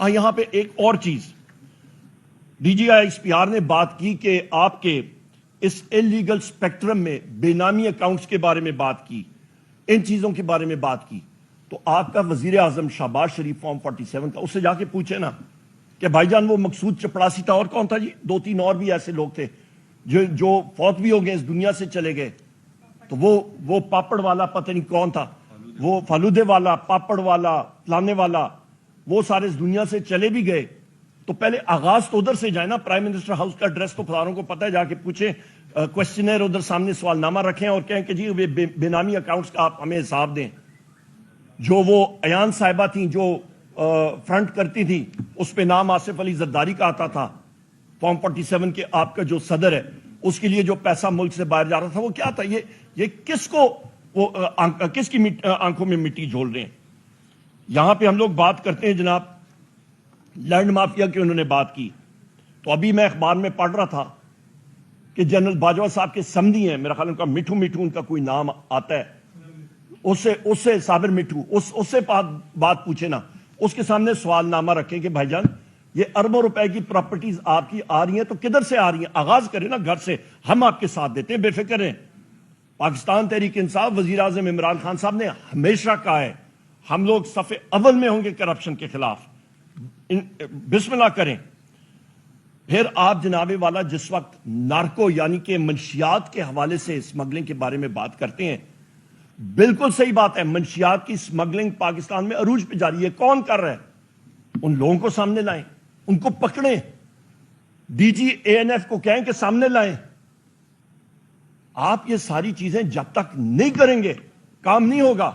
یہاں پہ ایک اور چیز D G I S P R نے بات کی کہ آپ کے اس انلیگل سپیکٹرم میں بے نامی اکاؤنٹس کے بارے میں بات کی، ان چیزوں کے بارے میں بات کی، تو آپ کا وزیر اعظم شہباز شریف فارم 47 کا، اس سے جا کے پوچھے نا کہ بھائی جان وہ مقصود چپڑاسی تھا، اور کون تھا جی؟ 2-3 اور بھی ایسے لوگ تھے جو فوت بھی ہو گئے، اس دنیا سے چلے گئے. تو وہ پاپڑ والا پتہ نہیں کون تھا، وہ فالودے والا، پاپڑ والا، فلانے والا، وہ سارے اس دنیا سے چلے بھی گئے. تو پہلے آغاز تو ادھر سے جائے نا. پرائم منسٹر ہاؤس کا ایڈریس تو فلانوں کو پتہ ہے، جا کے پوچھیں، کوشچنر ادھر سامنے سوال نامہ رکھیں اور کہیں کہ جی بے نامی اکاؤنٹس کا آپ ہمیں حساب دیں. جو وہ ایان صاحبہ تھیں جو فرنٹ کرتی تھی، اس پہ نام آصف علی زرداری کا آتا تھا. فارم 47 کے آپ کا جو صدر ہے، اس کے لیے جو پیسہ ملک سے باہر جا رہا تھا وہ کیا تھا؟ یہ کس کو کس کی آنکھوں میں مٹی جھول رہے ہیں؟ یہاں پہ ہم لوگ بات کرتے ہیں جناب لینڈ مافیا کی، انہوں نے بات کی. تو ابھی میں اخبار میں پڑھ رہا تھا کہ جنرل باجوہ صاحب کے سمدھی ہیں، میرا خیال ان کا مٹھو ان کا کوئی نام آتا ہے، اس سے صابر مٹھو، اس سے بات پوچھے نا، اس کے سامنے سوال نامہ رکھے کہ بھائی جان یہ اربوں روپے کی پراپرٹیز آپ کی آ رہی ہیں تو کدھر سے آ رہی ہیں؟ آغاز کریں نا گھر سے، ہم آپ کے ساتھ دیتے ہیں، بے فکر ہیں. پاکستان تحریک انصاف، وزیر اعظم عمران خان صاحب نے ہمیشہ کہا ہے ہم لوگ صف اول میں ہوں گے کرپشن کے خلاف. بسم اللہ کریں. پھر آپ جناب والا جس وقت نارکو یعنی کہ منشیات کے حوالے سے اسمگلنگ کے بارے میں بات کرتے ہیں، بالکل صحیح بات ہے، منشیات کی اسمگلنگ پاکستان میں عروج پہ جاری ہے. کون کر رہا ہے؟ ان لوگوں کو سامنے لائیں، ان کو پکڑیں، ڈی جی اے این ایف کو کہیں کہ سامنے لائیں. آپ یہ ساری چیزیں جب تک نہیں کریں گے کام نہیں ہوگا.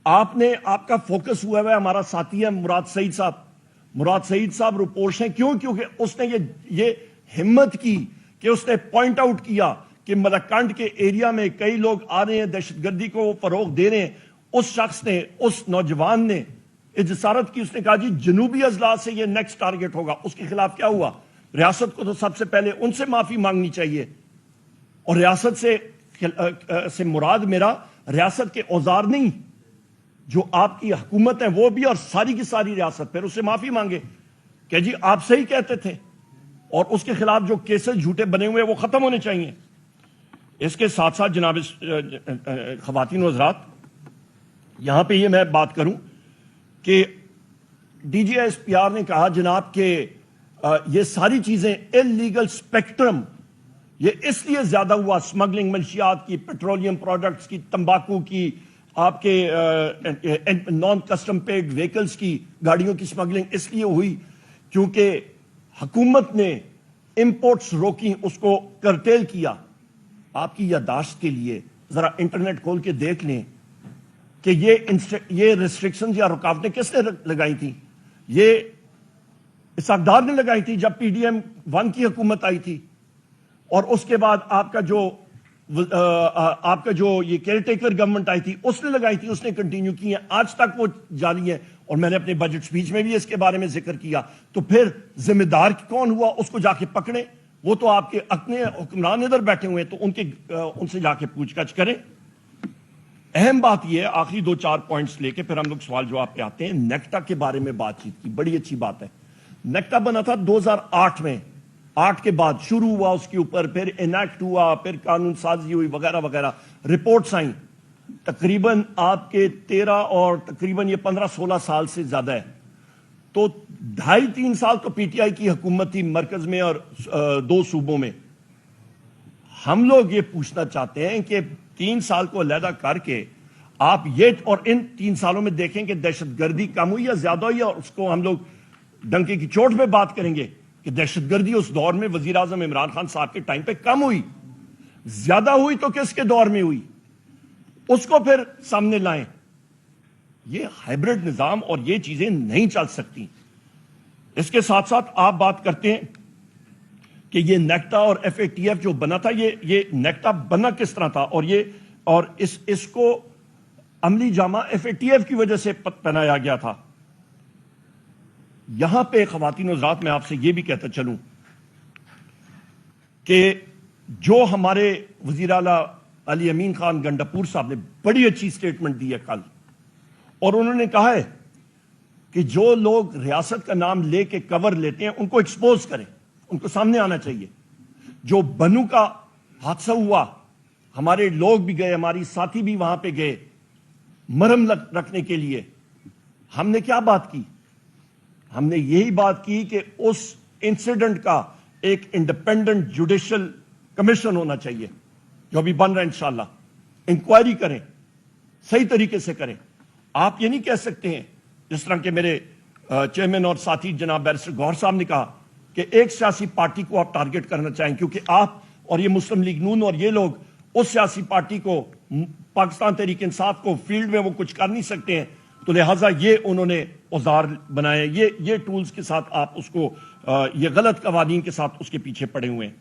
آپ کا فوکس ہوا ہے، ہمارا ساتھی ہے مراد سعید صاحب رپورٹس ہیں. کیونکہ اس نے یہ ہمت کی کہ اس نے پوائنٹ آؤٹ کیا کہ ملکنڈ کے ایریا میں کئی لوگ آ رہے ہیں، دہشت گردی کو فروغ دے رہے ہیں. اس شخص نے، اس نوجوان نے جسارت کی، اس نے کہا جی جنوبی اضلاع سے یہ نیکسٹ ٹارگٹ ہوگا. اس کے خلاف کیا ہوا؟ ریاست کو تو سب سے پہلے ان سے معافی مانگنی چاہیے. اور ریاست سے مراد میرا ریاست کے اوزار نہیں، جو آپ کی حکومت ہے وہ بھی، اور ساری کی ساری ریاست. پھر اس سے معافی مانگے کہ جی آپ صحیح کہتے تھے، اور اس کے خلاف جو کیسز جھوٹے بنے ہوئے وہ ختم ہونے چاہیے. اس کے ساتھ ساتھ جناب خواتین و حضرات، یہاں پہ یہ میں بات کروں کہ D G S P R نے کہا جناب کہ یہ ساری چیزیں انلیگل سپیکٹرم یہ اس لیے زیادہ ہوا، اسمگلنگ منشیات کی، پیٹرولیم پروڈکٹس کی، تمباکو کی، آپ کے نان کسٹم پیڈ وہیکلز کی، گاڑیوں کی اسمگلنگ اس لیے ہوئی کیونکہ حکومت نے امپورٹس روکی، اس کو کرٹیل کیا. آپ کی یادداشت کے لیے ذرا انٹرنیٹ کھول کے دیکھ لیں کہ یہ ریسٹرکشنز یا رکاوٹیں کس نے لگائی تھیں؟ یہ اسحاق نے لگائی تھی جب پی ڈی ایم 1 کی حکومت آئی تھی. اور اس کے بعد آپ کا جو یہ کیئر ٹیکر گورنمنٹ آئی تھی اس نے لگائی تھی، اس نے کنٹینیو کی ہیں، آج تک وہ جاری ہے. اور میں نے اپنے بجٹ سپیچ میں بھی اس کے بارے میں ذکر کیا. تو پھر ذمہ دار کون ہوا؟ اس کو جا کے پکڑیں. وہ تو آپ کے اپنے حکمران ادھر بیٹھے ہوئے ہیں، تو ان سے جا کے پوچھ گچھ کریں. اہم بات یہ ہے، آخری 2-4 پوائنٹس لے کے پھر ہم لوگ سوال جواب پہ آتے ہیں. نیکٹا کے بارے میں بات چیت کی، بڑی اچھی بات ہے. نیکٹا بنا تھا 2008 میں، 8 کے بعد شروع ہوا اس کے اوپر، پھر انیکٹ ہوا، پھر قانون سازی ہوئی، وغیرہ وغیرہ، رپورٹس آئیں. تقریباً آپ کے 13 اور تقریباً یہ 15-16 سال سے زیادہ ہے. تو 2.5-3 سال تو پی ٹی آئی کی حکومت تھی مرکز میں اور 2 صوبوں میں. ہم لوگ یہ پوچھنا چاہتے ہیں کہ 3 سال کو علیحدہ کر کے آپ یہ، اور ان 3 سالوں میں دیکھیں کہ دہشت گردی کم ہوئی یا زیادہ ہوئی، اور اس کو ہم لوگ ڈنکے کی چوٹ پہ بات کریں گے کہ دہشت گردی اس دور میں وزیر اعظم عمران خان صاحب کے ٹائم پہ کم ہوئی، زیادہ ہوئی تو کس کے دور میں ہوئی، اس کو پھر سامنے لائیں. یہ ہائبرڈ نظام اور یہ چیزیں نہیں چل سکتی. اس کے ساتھ ساتھ آپ بات کرتے ہیں کہ یہ نیکٹا اور ایف اے ٹی ایف جو بنا تھا، یہ نیکٹا بنا کس طرح تھا، اور اس کو عملی جامہ ایف اے ٹی ایف کی وجہ سے پہنایا گیا تھا. یہاں پہ خواتین و حضرات میں آپ سے یہ بھی کہتا چلوں کہ جو ہمارے وزیر اعلیٰ علی امین خان گنڈاپور صاحب نے بڑی اچھی سٹیٹمنٹ دی ہے کل، اور انہوں نے کہا ہے کہ جو لوگ ریاست کا نام لے کے کور لیتے ہیں ان کو ایکسپوز کریں، ان کو سامنے آنا چاہیے۔ جو بنو کا حادثہ ہوا، ہمارے لوگ بھی گئے، ہماری ساتھی بھی وہاں پہ گئے مرہم رکھنے کے لیے، ہم نے کیا بات کی؟ ہم نے یہی بات کی کہ اس انسیڈنٹ کا ایک انڈیپینڈنٹ جوڈیشل کمیشن ہونا چاہیے، جو ابھی بن رہا ہے انشاءاللہ، انکوائری کریں، صحیح طریقے سے کریں۔ آپ یہ نہیں کہہ سکتے ہیں جس طرح کہ میرے چیئرمین اور ساتھی جناب بیرسٹر گوہر صاحب نے کہا کہ ایک سیاسی پارٹی کو آپ ٹارگٹ کرنا چاہیں، کیونکہ آپ اور یہ مسلم لیگ نون اور یہ لوگ اس سیاسی پارٹی کو، پاکستان تحریک انصاف کو فیلڈ میں وہ کچھ کر نہیں سکتے ہیں، تو لہٰذا یہ انہوں نے اوزار بنائے، یہ ٹولز کے ساتھ آپ اس کو، یہ غلط قوانین کے ساتھ اس کے پیچھے پڑے ہوئے ہیں۔